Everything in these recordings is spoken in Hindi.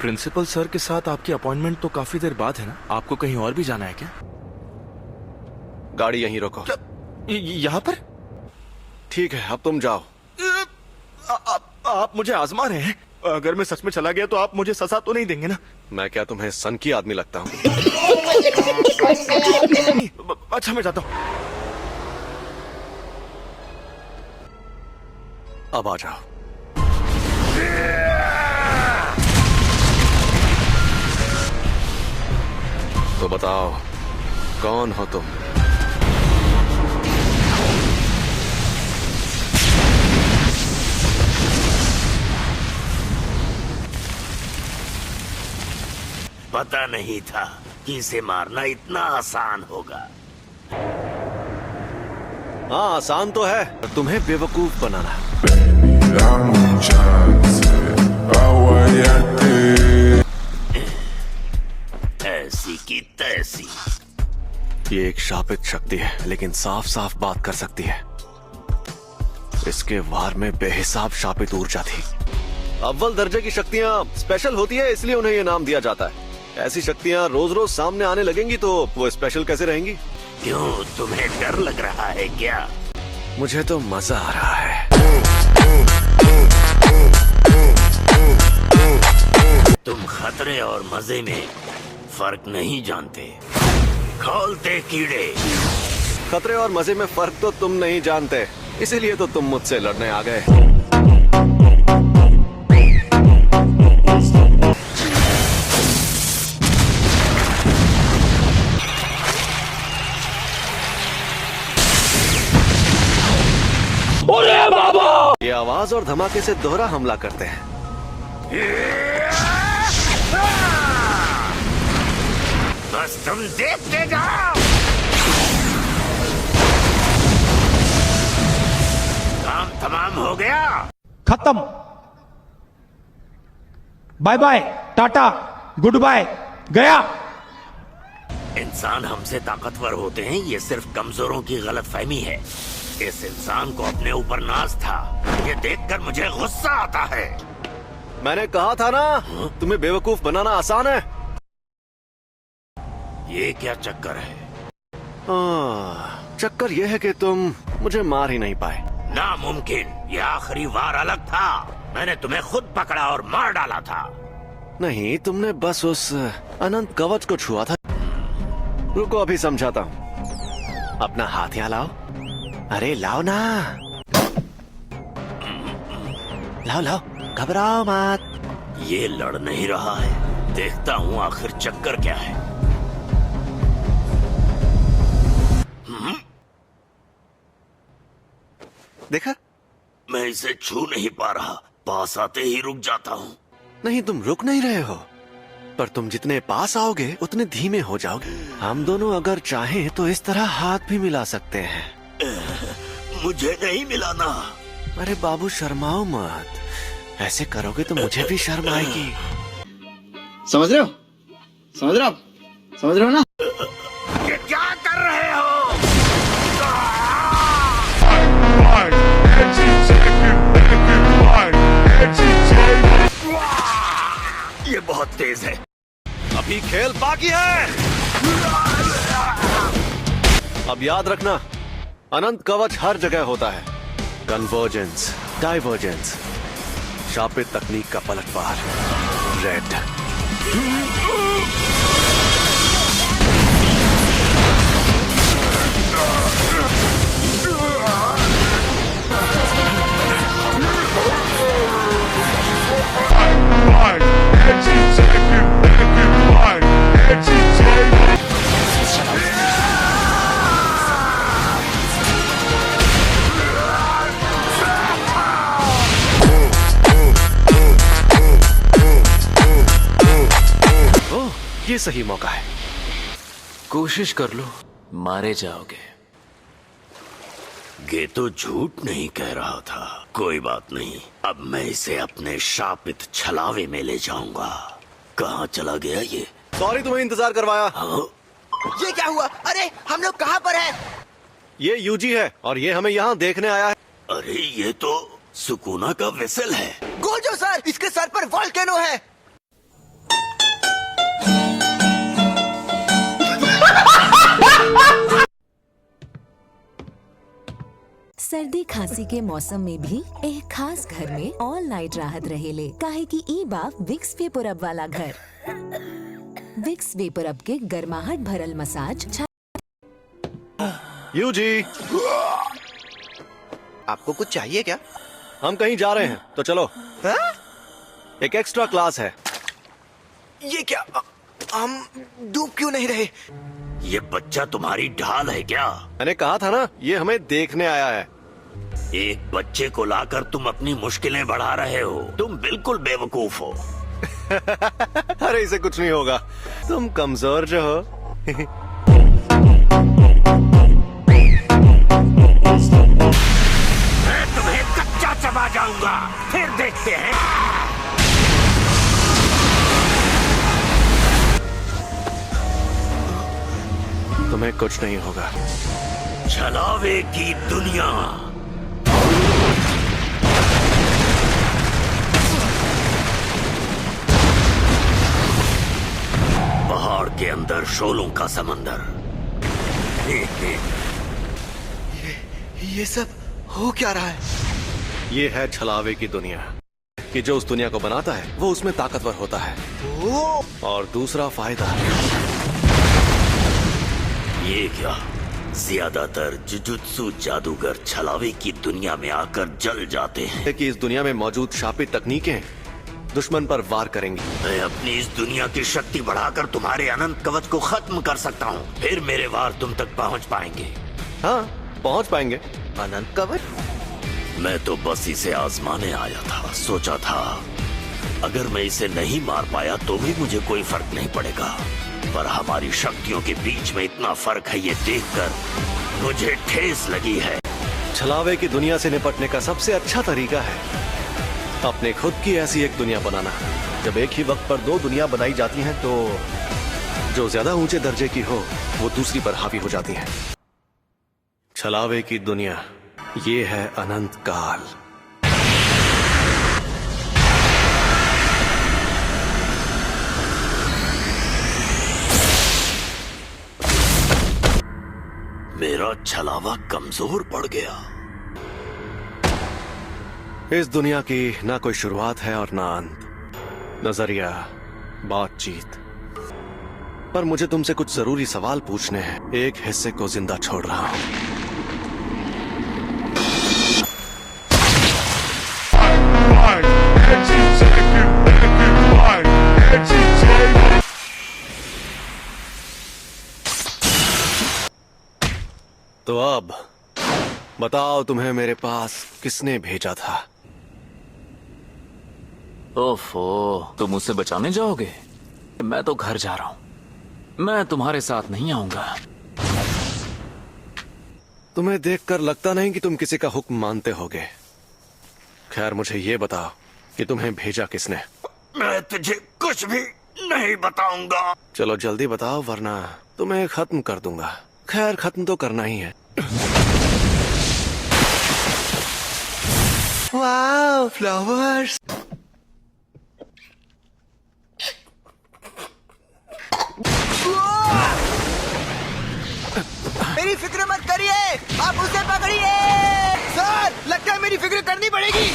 प्रिंसिपल सर के साथ आपकी अपॉइंटमेंट तो काफी देर बाद है ना? आपको कहीं और भी जाना है क्या? गाड़ी यहीं रोको। यहाँ पर? ठीक है, अब तुम जाओ। आप मुझे आजमा रहे हैं? अगर मैं सच में चला गया तो आप मुझे सजा तो नहीं देंगे ना? मैं क्या तुम्हें सन की आदमी लगता हूँ? अच्छा, मैं जाता हूँ। अब आ जाओ। तो बताओ, कौन हो तुम? पता नहीं था कि इसे मारना इतना आसान होगा। हाँ, आसान तो है, तुम्हें बेवकूफ बनाना। ऐसी की तैसी। ये एक शापित शक्ति है, लेकिन साफ साफ बात कर सकती है। इसके वार में बेहिसाब शापित ऊर्जा थी। अव्वल दर्जे की शक्तियाँ स्पेशल होती है, इसलिए उन्हें ये नाम दिया जाता है। ऐसी शक्तियाँ रोज रोज सामने आने लगेंगी तो वो स्पेशल कैसे रहेंगी? क्यों, तुम्हें डर लग रहा है क्या? मुझे तो मजा आ रहा है। तुम खतरे और मजे में फर्क नहीं जानते। खोलते कीड़े। खतरे और मजे में फर्क तो तुम नहीं जानते, इसीलिए तो तुम मुझसे लड़ने आ गए। ये आवाज और धमाके से दोहरा हमला करते हैं। बस तुम देखते जाओ। काम तमाम हो गया। खत्म। Bye bye, tata, goodbye, गया। इंसान हमसे ताकतवर होते हैं, ये सिर्फ कमजोरों की गलतफहमी है। इस इंसान को अपने ऊपर नाज था। ये देखकर मुझे गुस्सा आता है। मैंने कहा था ना, तुम्हें बेवकूफ बनाना आसान है। ये क्या चक्कर है? चक्कर ये है कि तुम मुझे मार ही नहीं पाए। नामुमकिन। ये आखिरी वार अलग था। मैंने तुम्हें खुद पकड़ा और मार डाला था। नहीं, तुमने बस उस अनंत कवच को छुआ था। रुको, अभी समझाता हूँ। अपना हाथ यहाँ लाओ। अरे लाओ ना, लाओ लाओ, घबराओ मत। ये लड़ नहीं रहा है। देखता हूँ आखिर चक्कर क्या है। देखा? मैं इसे छू नहीं पा रहा। पास आते ही रुक जाता हूँ। नहीं, तुम रुक नहीं रहे हो, पर तुम जितने पास आओगे उतने धीमे हो जाओगे। हम दोनों अगर चाहें तो इस तरह हाथ भी मिला सकते हैं। मुझे नहीं मिलाना। अरे बाबू, शर्माओ मत। ऐसे करोगे तो मुझे भी शर्म आएगी। समझ रहे हो? समझ रहे हो? समझ रहे हो ना? ये क्या कर रहे हो? ये बहुत तेज है। अभी खेल बाकी है। अब याद रखना, अनंत कवच हर जगह होता है। कन्वर्जेंस, डाइवर्जेंस, शापित तकनीक का पलटवार। रेड। ये सही मौका है। कोशिश कर लो, मारे जाओगे। ये तो झूठ नहीं कह रहा था। कोई बात नहीं, अब मैं इसे अपने शापित छलावे में ले जाऊंगा। कहाँ चला गया ये? सॉरी तुम्हें इंतजार करवाया। हाँ? ये क्या हुआ? अरे हम लोग कहाँ पर हैं? ये यूजी है और ये हमें यहाँ देखने आया है। अरे ये तो सुकूना का वेसल है। गोजो सर, इसके सर पर वॉल्केनो है। सर्दी खांसी के मौसम में भी एक खास घर में ऑल नाइट राहत रहेले, काहे की ई बाप विक्स वेपोरब वाला घर। विक्स वेपोरब के गर्माहट भरल मसाज यू जी, आपको कुछ चाहिए क्या? हम कहीं जा रहे हैं तो चलो। हाँ? एक एक्स्ट्रा क्लास है। ये क्या? हम डूब क्यों नहीं रहे? ये बच्चा तुम्हारी ढाल है क्या? मैंने कहा था ना, ये हमें देखने आया है। एक बच्चे को लाकर तुम अपनी मुश्किलें बढ़ा रहे हो। तुम बिल्कुल बेवकूफ हो। अरे इसे कुछ नहीं होगा, तुम कमजोर जो हो। मैं तुम्हें कच्चा चबा जाऊंगा, फिर देखते हैं। तुम्हें कुछ नहीं होगा। छलावे की दुनिया। पहाड़ के अंदर शोलों का समंदर। ये सब हो क्या रहा है? ये है छलावे की दुनिया, कि जो उस दुनिया को बनाता है वो उसमें ताकतवर होता है। और दूसरा फायदा, ये क्या? ज्यादातर जुजुत्सु जादूगर छलावे की दुनिया में आकर जल जाते हैं। कि इस दुनिया में मौजूद शापित तकनीकें दुश्मन पर वार करेंगी। मैं अपनी इस दुनिया की शक्ति बढ़ाकर तुम्हारे अनंत कवच को खत्म कर सकता हूँ, फिर मेरे वार तुम तक पहुँच पाएंगे। हाँ, पहुँच पाएंगे। अनंत कवच? मैं तो बस इसे आजमाने आया था। सोचा था अगर मैं इसे नहीं मार पाया तो भी मुझे कोई फर्क नहीं पड़ेगा, पर हमारी शक्तियों के बीच में इतना फर्क है, ये देखकर मुझे ठेस लगी है। छलावे की दुनिया से निपटने का सबसे अच्छा तरीका है अपने खुद की ऐसी एक दुनिया बनाना। जब एक ही वक्त पर दो दुनिया बनाई जाती हैं तो जो ज्यादा ऊंचे दर्जे की हो वो दूसरी पर हावी हो जाती है। छलावे की दुनिया, ये है अनंत काल। मेरा छलावा कमजोर पड़ गया। इस दुनिया की ना कोई शुरुआत है और ना अंत। नजरिया, बातचीत। पर मुझे तुमसे कुछ जरूरी सवाल पूछने हैं। एक हिस्से को जिंदा छोड़ रहा हूं। तो अब बताओ, तुम्हें मेरे पास किसने भेजा था? ओफो, तुम मुझसे बचाने जाओगे? मैं तो घर जा रहा हूं, मैं तुम्हारे साथ नहीं आऊंगा। तुम्हें देखकर लगता नहीं कि तुम किसी का हुक्म मानते होगे। खैर, मुझे ये बताओ कि तुम्हें भेजा किसने? मैं तुझे कुछ भी नहीं बताऊंगा। चलो जल्दी बताओ, वरना तुम्हें खत्म कर दूंगा। खैर, खत्म तो करना ही है। वाह, फ्लावर्स। मेरी फिक्र मत करिए, आप उसे पकड़िए। सर, लगता है मेरी फिक्र करनी पड़ेगी।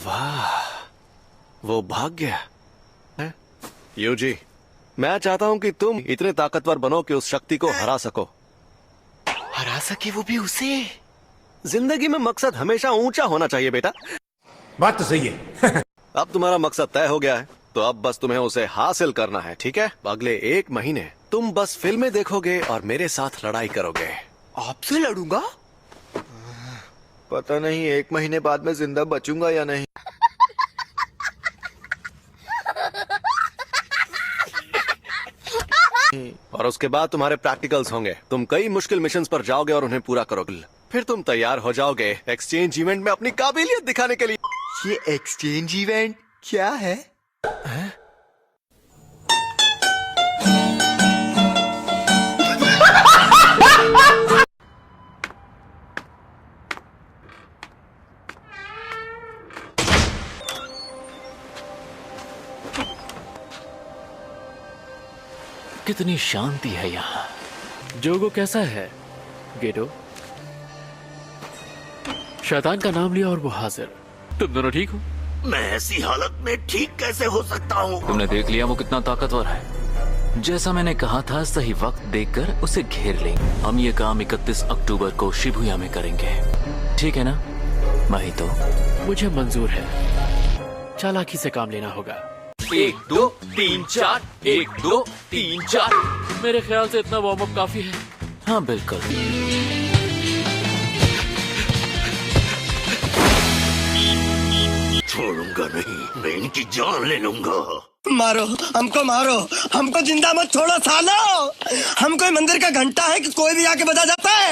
वाह, वो भाग गया है? यूजी, मैं चाहता हूं कि तुम इतने ताकतवर बनो कि उस शक्ति को हरा सको। हरा सके वो भी उसे? जिंदगी में मकसद हमेशा ऊंचा होना चाहिए बेटा। बात तो सही है। अब तुम्हारा मकसद तय हो गया है, तो अब बस तुम्हें उसे हासिल करना है, ठीक है? अगले 1 महीने तुम बस फिल्में देखोगे और मेरे साथ लड़ाई करोगे। आपसे लड़ूंगा? पता नहीं 1 महीने बाद मैं जिंदा बचूंगा या नहीं। और उसके बाद तुम्हारे प्रैक्टिकल्स होंगे। तुम कई मुश्किल मिशंस पर जाओगे और उन्हें पूरा करोगे। फिर तुम तैयार हो जाओगे एक्सचेंज इवेंट में अपनी काबिलियत दिखाने के लिए। ये एक्सचेंज इवेंट क्या है? कितनी शांति है यहाँ। जोगो कैसा है गेडो? शैतान का नाम लिया और वो हाजिर। तुम दोनों ठीक हो? मैं ऐसी हालत में ठीक कैसे हो सकता हूँ? तुमने देख लिया वो कितना ताकतवर है। जैसा मैंने कहा था, सही वक्त देखकर उसे घेर लेंगे। हम ये काम 31 अक्टूबर को शिबुया में करेंगे, ठीक है ना माहितो? मुझे मंजूर है, चालाकी से काम लेना होगा। 1 2 3 4 1 2 3 4। मेरे ख्याल से इतना वार्म अप काफी है। हाँ बिल्कुल। छोड़ूंगा नहीं, मैं इनकी जान ले लूंगा। मारो हमको जिंदा मत छोड़ो सालो। हम कोई मंदिर का घंटा है कि कोई भी आके बजा जाता है।